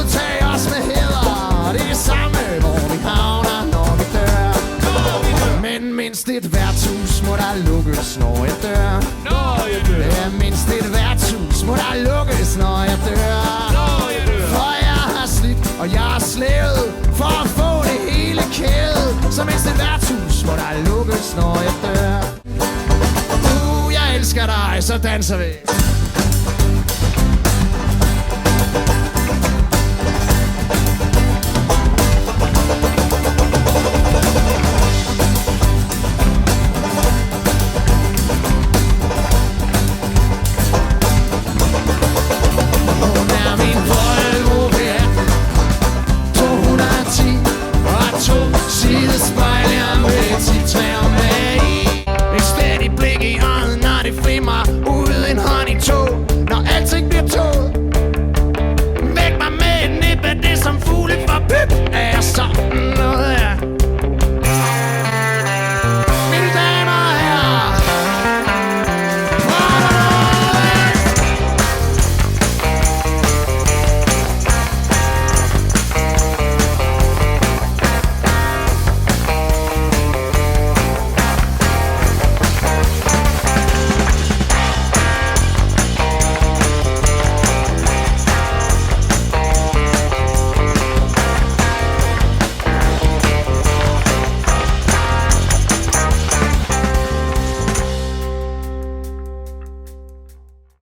modtage os med hæder. Det er samme, hvor vi havner, når vi dør. Men mindst et værtshus må der lukkes, når jeg dør. Ja, mindst et værtshus må der lukkes, når jeg dør. For jeg har slidt, og jeg har slævet for at få det hele kædet. Så mindst et værtshus må der lukkes, når jeg dør. Jeg elsker dig, så danser vi.